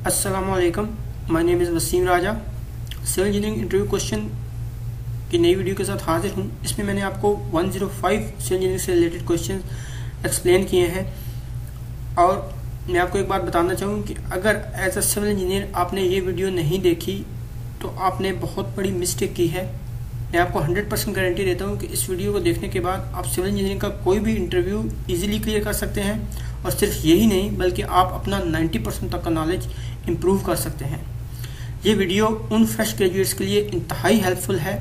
अस्सलामुअलैकुम, my name is Waseem Raja. Civil engineering interview question की नई वीडियो के साथ हाजिर हूँ। इसमें मैंने आपको 105 सिविल इंजीनियरिंग से रिलेटेड क्वेश्चन एक्सप्लेन किए हैं और मैं आपको एक बात बताना चाहूँ कि अगर एज अ सिविल इंजीनियर आपने ये वीडियो नहीं देखी तो आपने बहुत बड़ी मिस्टेक की है। मैं आपको 100% गारंटी देता हूँ कि इस वीडियो को देखने के बाद आप सिविल इंजीनियरिंग का कोई भी इंटरव्यू इजीली क्लियर कर सकते हैं और सिर्फ यही नहीं बल्कि आप अपना 90% तक का नॉलेज इम्प्रूव कर सकते हैं। ये वीडियो उन फ्रेश ग्रेजुएट्स के लिए इंतहाई हेल्पफुल है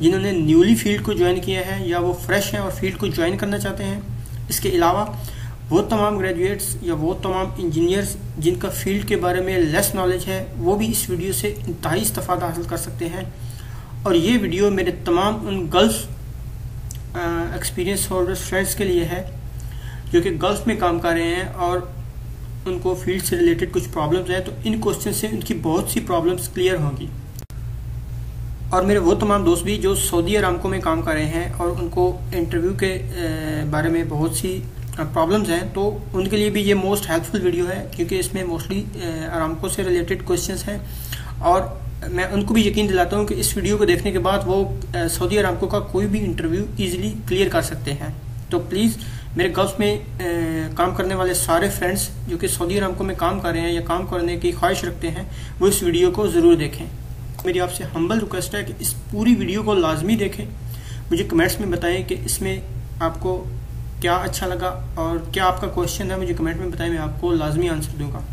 जिन्होंने न्यूली फील्ड को ज्वाइन किया है या वो फ्रेश हैं और फील्ड को ज्वाइन करना चाहते हैं। इसके अलावा वो तमाम ग्रेजुएट्स या वो तमाम इंजीनियर्स जिनका फील्ड के बारे में लेस नॉलेज है वो भी इस वीडियो से इंतहाई इस्तेफादा हासिल कर सकते हैं। और ये वीडियो मेरे तमाम उन गल्फ एक्सपीरियंस होल्डर्स फ्रेंड्स के लिए है जो कि गल्फ में काम कर रहे हैं और उनको फील्ड से रिलेटेड कुछ प्रॉब्लम्स हैं, तो इन क्वेश्चन से उनकी बहुत सी प्रॉब्लम्स क्लियर होंगी। और मेरे वो तमाम दोस्त भी जो सऊदी अरामको में काम कर रहे हैं और उनको इंटरव्यू के बारे में बहुत सी प्रॉब्लम्स हैं, तो उनके लिए भी ये मोस्ट हेल्पफुल वीडियो है क्योंकि इसमें मोस्टली अरामको से रिलेटेड क्वेश्चंस हैं और मैं उनको भी यकीन दिलाता हूँ कि इस वीडियो को देखने के बाद वो सऊदी अरामको का कोई भी इंटरव्यू ईजिली क्लियर कर सकते हैं। तो प्लीज़ मेरे गल्फ में काम करने वाले सारे फ्रेंड्स जो कि सऊदी अरामको में काम कर रहे हैं या काम करने की ख्वाहिश रखते हैं वो इस वीडियो को ज़रूर देखें। मेरी आपसे हम्बल रिक्वेस्ट है कि इस पूरी वीडियो को लाजमी देखें। मुझे कमेंट्स में बताएं कि इसमें आपको क्या अच्छा लगा और क्या आपका क्वेश्चन है, मुझे कमेंट में बताएं, मैं आपको लाजमी आंसर दूंगा।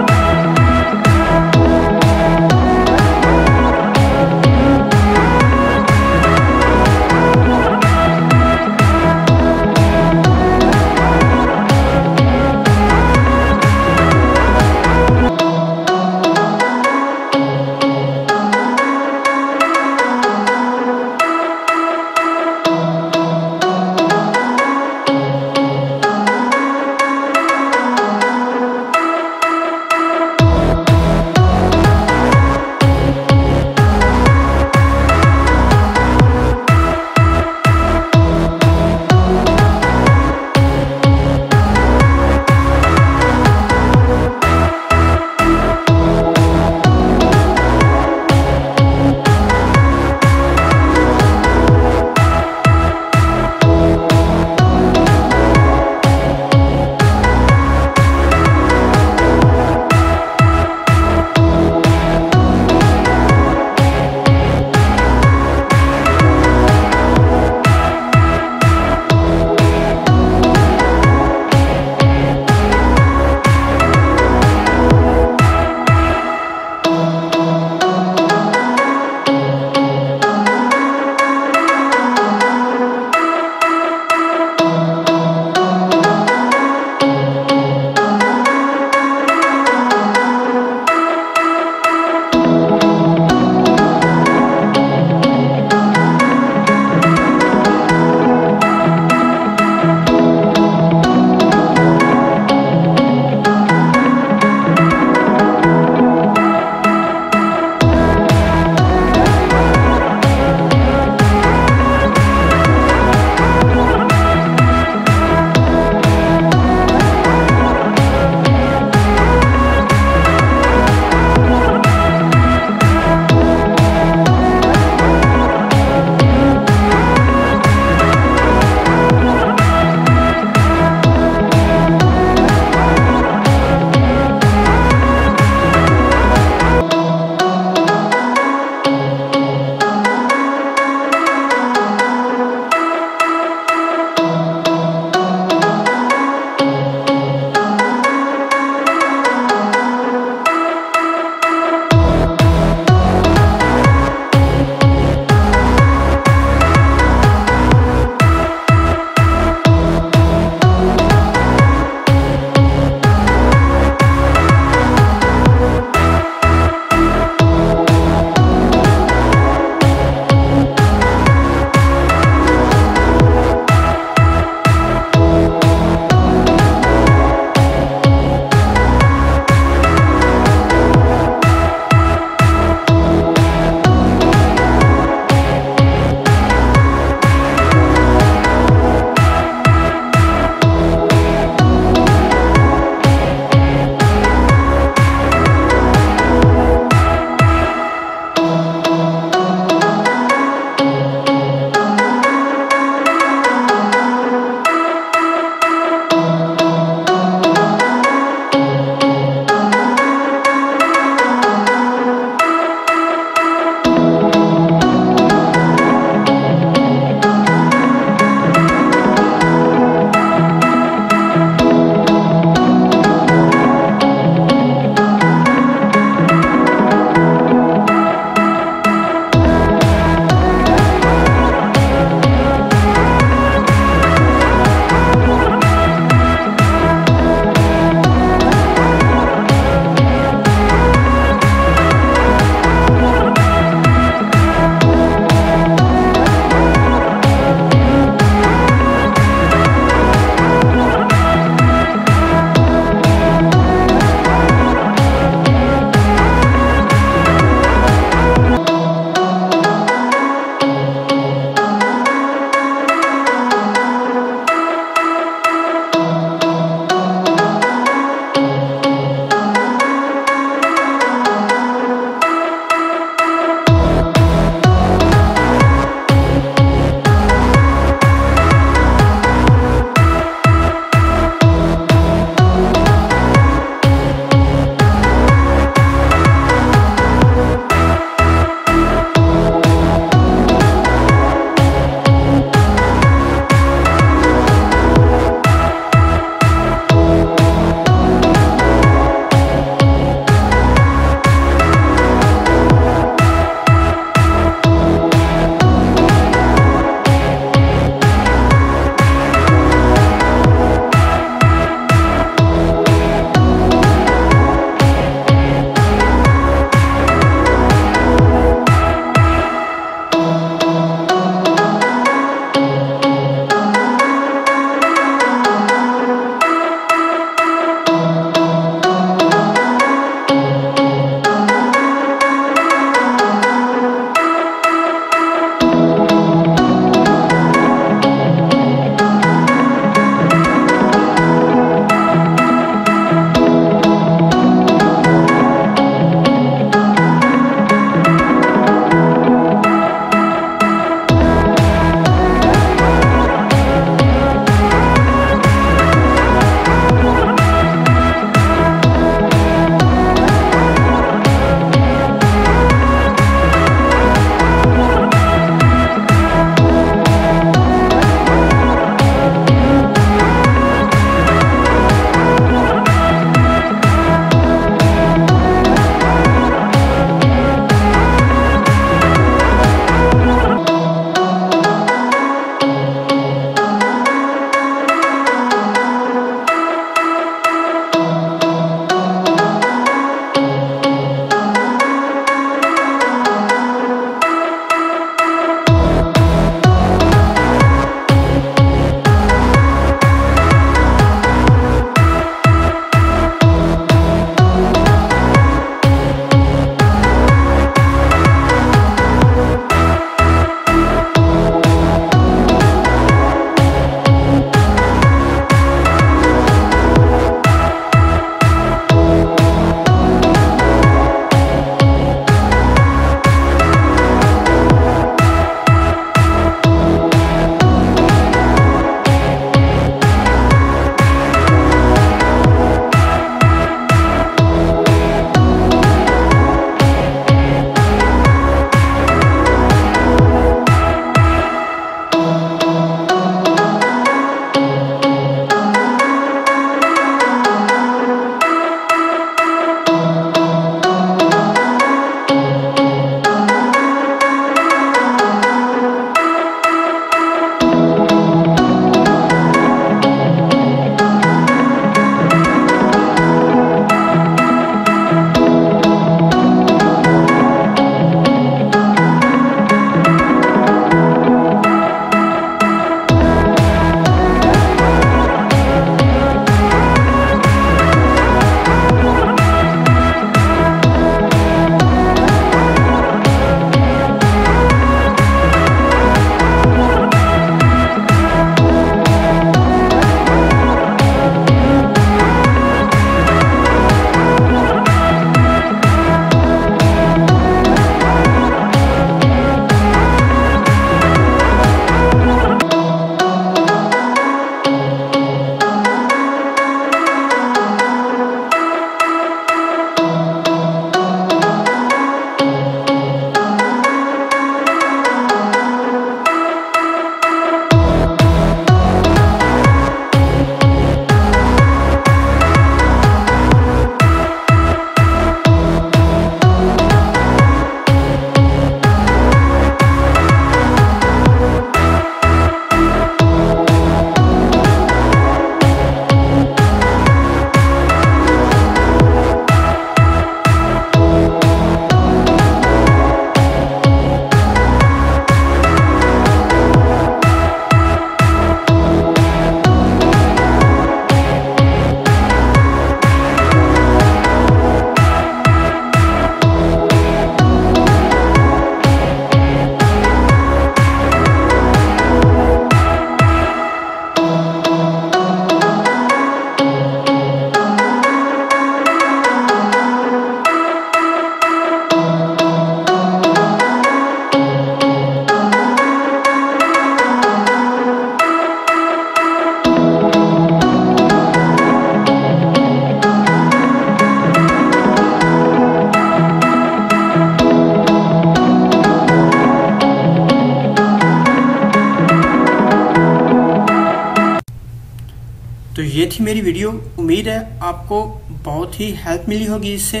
तो ये थी मेरी वीडियो। उम्मीद है आपको बहुत ही हेल्प मिली होगी इससे,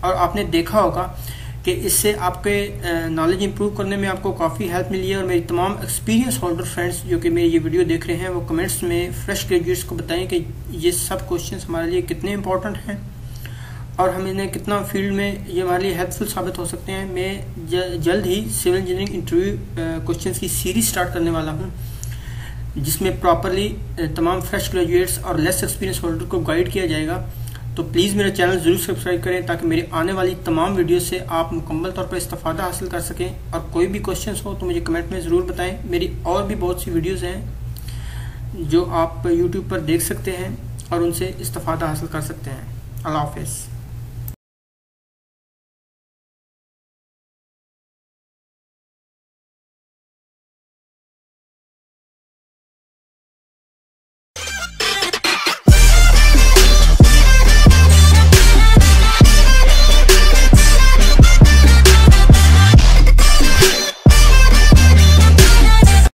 और आपने देखा होगा कि इससे आपके नॉलेज इंप्रूव करने में आपको काफ़ी हेल्प मिली है। और मेरी तमाम एक्सपीरियंस होल्डर फ्रेंड्स जो कि मेरी ये वीडियो देख रहे हैं वो कमेंट्स में फ्रेश ग्रेजुएट्स को बताएं कि ये सब क्वेश्चंस हमारे लिए कितने इंपॉर्टेंट हैं और हम इन्हें कितना फील्ड में ये हमारे लिए हेल्पफुल साबित हो सकते हैं। मैं जल्द ही सिविल इंजीनियरिंग इंटरव्यू क्वेश्चंस की सीरीज स्टार्ट करने वाला हूँ, जिसमें प्रॉपरली तमाम फ्रेश ग्रेजुएट्स और लेस एक्सपीरियंस होल्डर को गाइड किया जाएगा। तो प्लीज़ मेरा चैनल ज़रूर सब्सक्राइब करें ताकि मेरी आने वाली तमाम वीडियो से आप मुकम्मल तौर पर इस्तेफादा हासिल कर सकें। और कोई भी क्वेश्चंस हो तो मुझे कमेंट में ज़रूर बताएं। मेरी और भी बहुत सी वीडियोज़ हैं जो आप यूट्यूब पर देख सकते हैं और उनसे इस्तेफादा हासिल कर सकते हैं। अल्लाह हाफ़िज़।